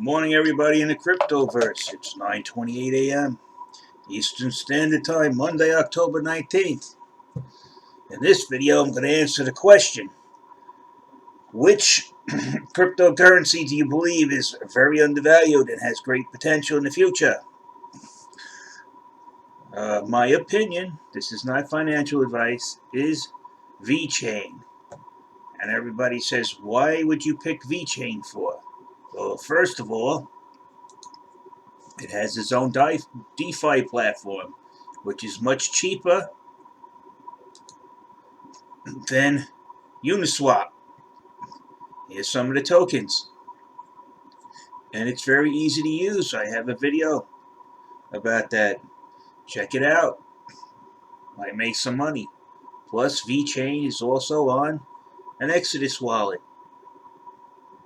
Morning, everybody in the cryptoverse. It's 9:28 a.m. Eastern Standard Time, Monday, October 19th. In this video, I'm going to answer the question: which cryptocurrency do you believe is very undervalued and has great potential in the future? My opinion, this is not financial advice, is VeChain. And everybody says, why would you pick VeChain for? Well, first of all, it has its own DeFi platform, which is much cheaper than Uniswap. Here's some of the tokens. And it's very easy to use. I have a video about that. Check it out. Might make some money. Plus, VeChain is also on an Exodus wallet.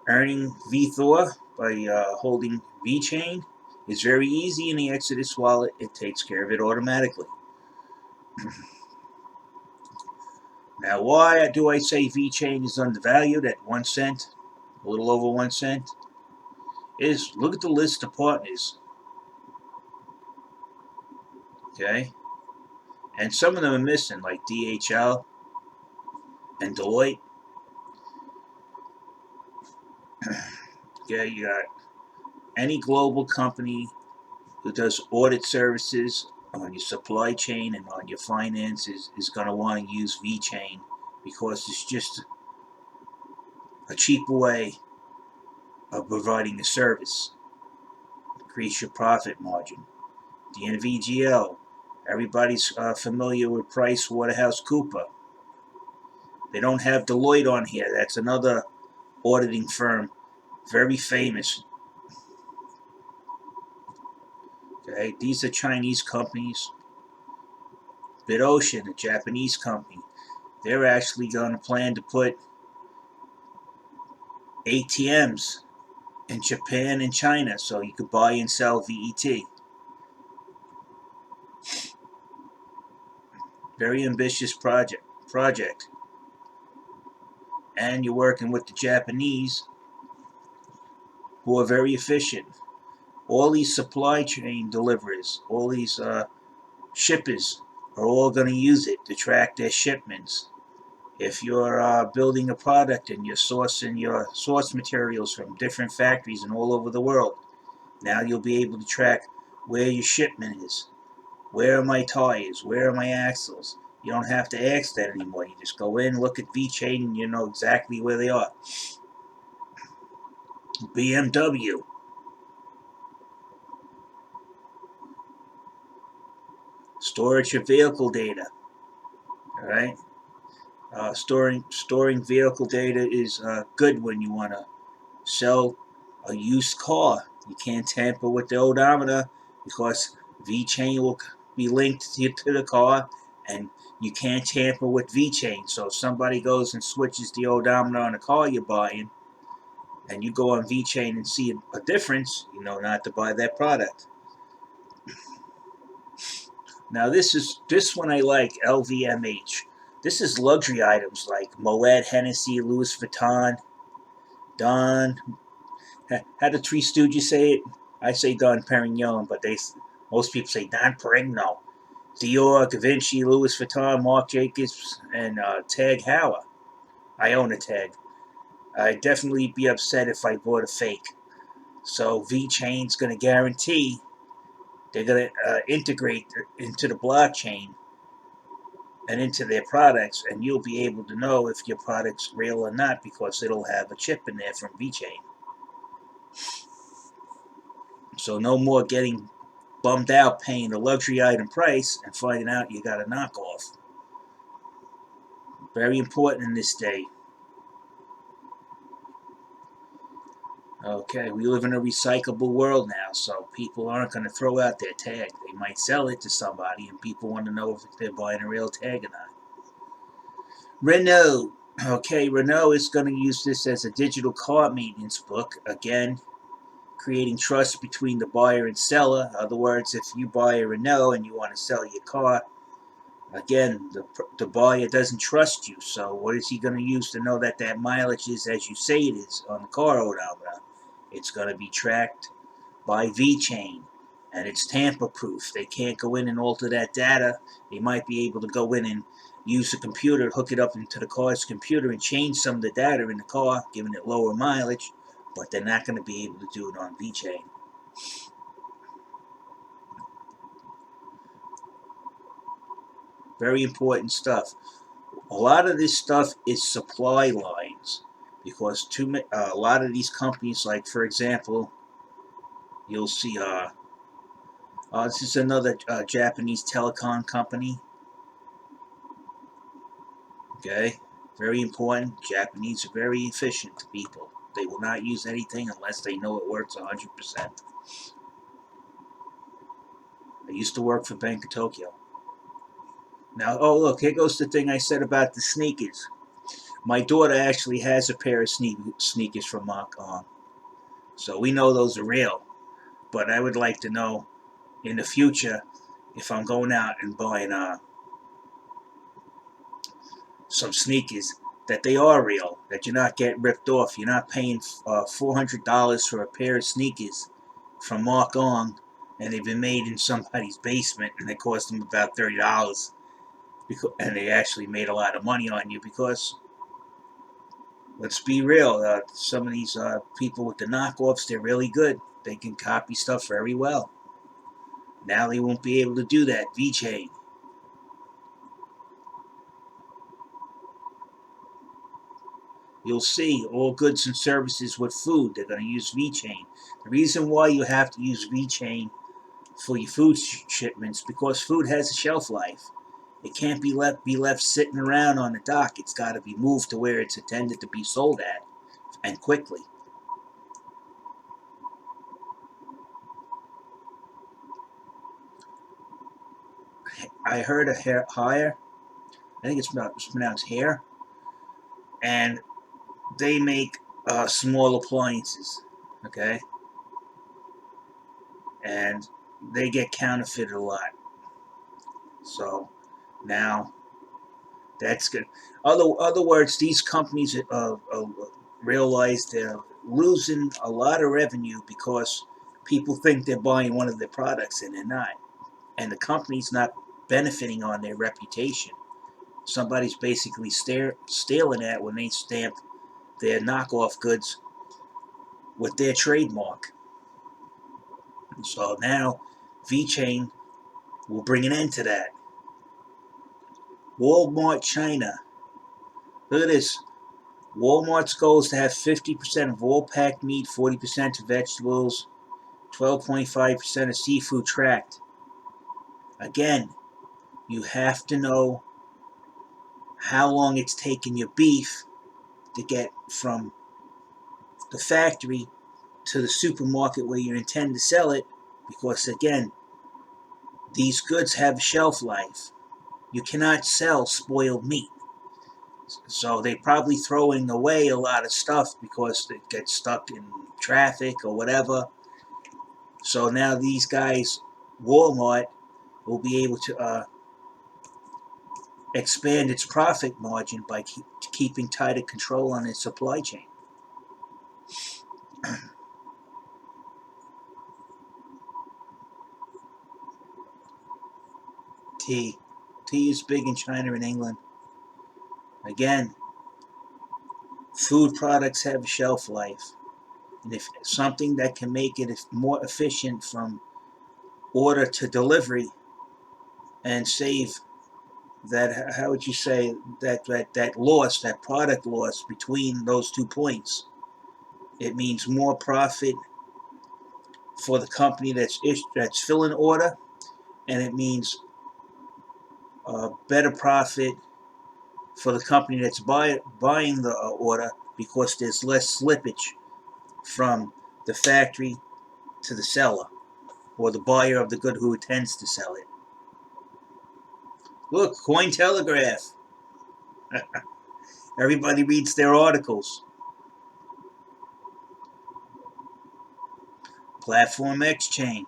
Earning VeThor by holding VeChain is very easy in the Exodus wallet. It takes care of it automatically. Now, why do I say VeChain is undervalued at 1 cent, a little over 1 cent? Is look at the list of partners. Okay? And some of them are missing, like DHL and Deloitte. Okay, you got any global company who does audit services on your supply chain and on your finances is going to want to use VeChain because it's just a cheaper way of providing a service. Increase your profit margin. The NVGL. Everybody's familiar with PricewaterhouseCoopers. They don't have Deloitte on here. That's another auditing firm, very famous. Okay, these are Chinese companies. BitOcean, a Japanese company, they're actually going to plan to put ATMs in Japan and China so you could buy and sell VET. Very ambitious project. And you're working with the Japanese, who are very efficient. All these supply chain deliverers, all these shippers are all going to use it to track their shipments. If you're building a product and you're sourcing your source materials from different factories and all over the world, now you'll be able to track where your shipment is. Where are my tires? Where are my axles? You don't have to ask that anymore. You just go in, look at VeChain, and you know exactly where they are. BMW. Storage of vehicle data. All right. Storing vehicle data is good when you want to sell a used car. You can't tamper with the odometer because VeChain will be linked to the car, and you can't tamper with VeChain. So if somebody goes and switches the odometer on the car you're buying, and you go on VeChain and see a difference, you know not to buy that product. Now this one I like, LVMH. This is luxury items like Moet, Hennessy, Louis Vuitton, Don. How do Three Stooges say it? I say Don Perignon, but most people say Don Perignon. Dior, Givenchy, Louis Vuitton, Marc Jacobs, and Tag Heuer. I own a Tag. I'd definitely be upset if I bought a fake. So VeChain's going to guarantee they're going to integrate into the blockchain and into their products, and you'll be able to know if your product's real or not because it'll have a chip in there from VeChain. So no more getting bummed out paying the luxury item price and finding out you got a knockoff. Very important in this day. Okay, we live in a recyclable world now, so people aren't going to throw out their tag. They might sell it to somebody, and people want to know if they're buying a real tag or not. Renault. Okay, Renault is going to use this as a digital car maintenance book. Again, creating trust between the buyer and seller. In other words, if you buy a Renault and you want to sell your car, again, the buyer doesn't trust you. So what is he going to use to know that that mileage is as you say it is on the car odometer? It's going to be tracked by VeChain, and it's tamper-proof. They can't go in and alter that data. They might be able to go in and use the computer, hook it up into the car's computer, and change some of the data in the car, giving it lower mileage, but they're not going to be able to do it on VeChain. Very important stuff. A lot of this stuff is supply lines, because a lot of these companies, like for example, you'll see this is another Japanese telecom company. Okay, very important. Japanese are very efficient people. They will not use anything unless they know it works 100%. I used to work for Bank of Tokyo. Now, oh look, here goes the thing I said about the sneakers. My daughter actually has a pair of sneakers from Mach On, so we know those are real. But I would like to know in the future, if I'm going out and buying some sneakers, that they are real, that you're not getting ripped off. You're not paying $400 for a pair of sneakers from Mark On, and they've been made in somebody's basement, and they cost them about $30, and they actually made a lot of money on you. Because let's be real, some of these people with the knockoffs, they're really good. They can copy stuff very well. Now they won't be able to do that. VeChain. You'll see all goods and services with food, they're going to use VeChain. The reason why you have to use VeChain for your food shipments, because food has a shelf life. It can't be left sitting around on the dock. It's got to be moved to where it's intended to be sold at, and quickly. I heard of Hire. I think it's pronounced Hair, and they make small appliances. Okay, and they get counterfeited a lot. So now that's good. Other words, these companies realize they're losing a lot of revenue because people think they're buying one of their products and they're not, and the company's not benefiting on their reputation. Somebody's basically stealing that when they stamp their knockoff goods with their trademark. So now VeChain will bring an end to that. Walmart China. Look at this. Walmart's goal is to have 50% of all packed meat, 40% of vegetables, 12.5% of seafood tracked. Again, you have to know how long it's taken your beef to get from the factory to the supermarket where you intend to sell it, because again, these goods have shelf life. You cannot sell spoiled meat. So they're probably throwing away a lot of stuff because it gets stuck in traffic or whatever. So now these guys, Walmart, will be able to expand its profit margin by keeping tighter control on its supply chain. Tea. Tea is big in China and England. Again, food products have a shelf life. And if something that can make it more efficient from order to delivery and save that, how would you say, that loss, that product loss between those 2 points, it means more profit for the company that's filling order, and it means better profit for the company that's buying the order, because there's less slippage from the factory to the seller or the buyer of the good who intends to sell it. Look, Cointelegraph. Everybody reads their articles. Platform Exchange.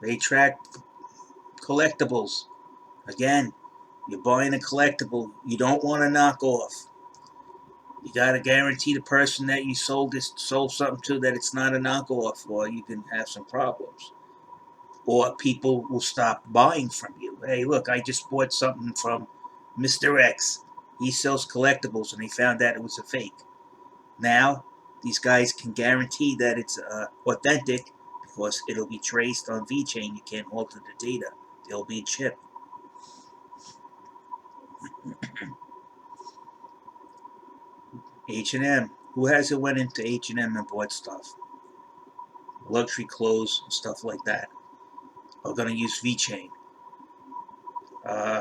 They track collectibles. Again, you're buying a collectible. You don't want to knock off. You gotta guarantee the person that you sold something to that it's not a knockoff, or you can have some problems. Or people will stop buying from you. Hey, look, I just bought something from Mr. X. He sells collectibles, and they found out it was a fake. Now, these guys can guarantee that it's authentic because it'll be traced on VeChain. You can't alter the data. They'll be chipped. H&M. Who hasn't went into H&M and bought stuff? Luxury clothes and stuff like that. Are going to use VeChain.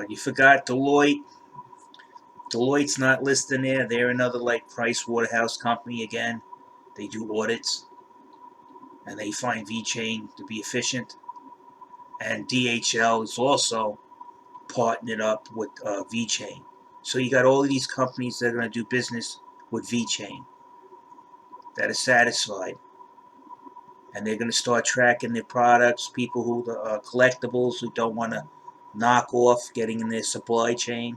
You forgot Deloitte. Deloitte's not listed there. They're another like Price Waterhouse company again. They do audits, and they find VeChain to be efficient. And DHL is also partnered up with VeChain. So you got all of these companies that are going to do business with VeChain that are satisfied, and they're going to start tracking their products. People who collectibles who don't want to knock off getting in their supply chain.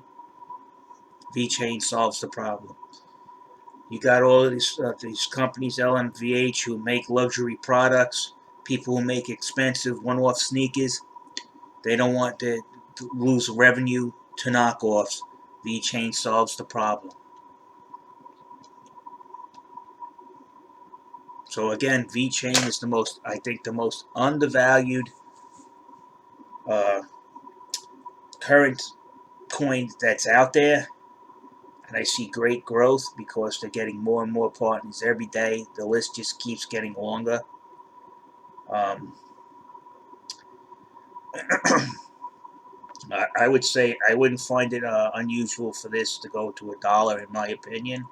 VeChain solves the problem. You got all of these companies, LMVH, who make luxury products. People who make expensive one-off sneakers. They don't want to lose revenue to knockoffs. VeChain solves the problem. So again, VeChain is I think, the most undervalued uh, current coin that's out there. And I see great growth because they're getting more and more partners every day. The list just keeps getting longer. Um, I would say I wouldn't find it unusual for this to go to $1, in my opinion.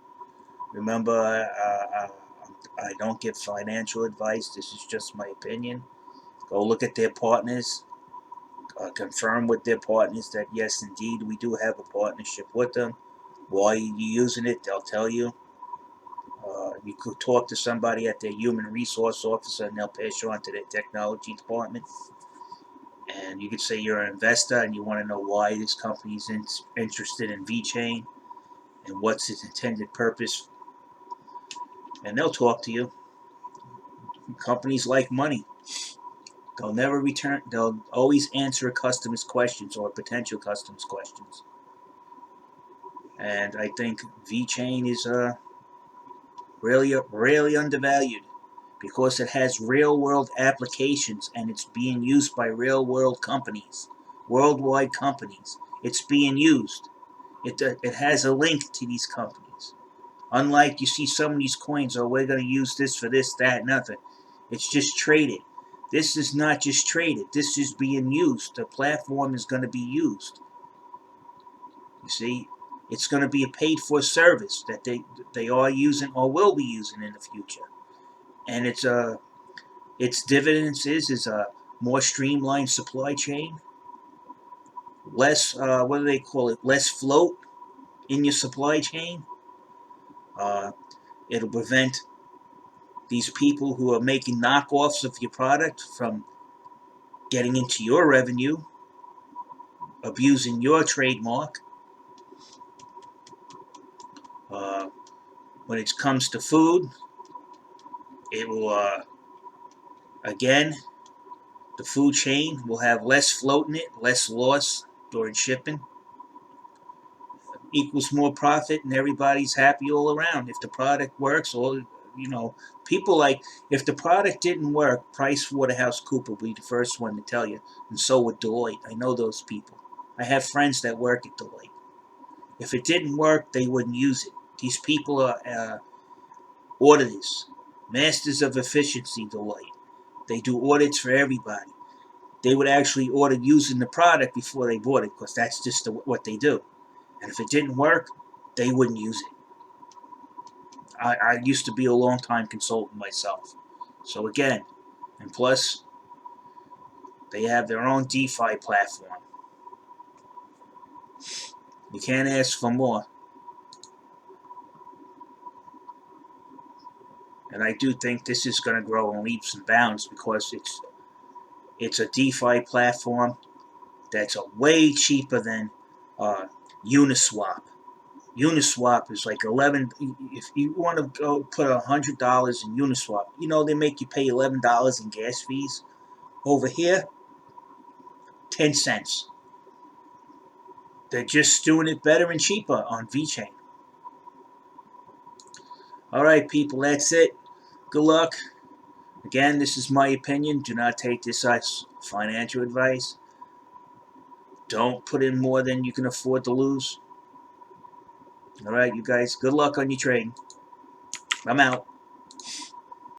Remember, I don't give financial advice. This is just my opinion. Go look at their partners. Confirm with their partners that yes, indeed, we do have a partnership with them. Why are you using it? They'll tell you. You could talk to somebody at their human resource officer, and they'll pass you on to their technology department. And you could say you're an investor and you want to know why this company is interested in VeChain and what's its intended purpose. And they'll talk to you. Companies like money. They'll never return. They'll always answer a customer's questions or potential customers' questions. And I think VeChain is really undervalued because it has real-world applications and it's being used by real-world companies, worldwide companies. It's being used. It has a link to these companies. Unlike you see some of these coins, oh, we're going to use this for this, that, and other. It's just traded. This is not just traded. This is being used. The platform is going to be used. You see, it's going to be a paid-for service that they are using or will be using in the future. And its dividends is a more streamlined supply chain, less what do they call it? Less float in your supply chain. Uh, it'll prevent these people who are making knockoffs of your product from getting into your revenue, abusing your trademark. Uh, when it comes to food, it will again, the food chain will have less float in it, less loss during shipping. Equals more profit, and everybody's happy all around. If the product works, people like, if the product didn't work, Price Waterhouse Cooper will be the first one to tell you, and so would Deloitte. I know those people. I have friends that work at Deloitte. If it didn't work, they wouldn't use it. These people are auditors, masters of efficiency. Deloitte. They do audits for everybody. They would actually audit using the product before they bought it, because that's just what they do. And if it didn't work, they wouldn't use it. I used to be a long-time consultant myself. So again, and plus, they have their own DeFi platform. You can't ask for more. And I do think this is going to grow in leaps and bounds because it's a DeFi platform that's way cheaper than Uniswap. Uniswap is like 11. If you want to go put $100 in Uniswap, you know they make you pay $11 in gas fees. Over here, 10 cents. They're just doing it better and cheaper on VeChain. All right, people, that's it. Good luck. Again, this is my opinion. Do not take this as financial advice. Don't put in more than you can afford to lose. All right, you guys, good luck on your trading. I'm out.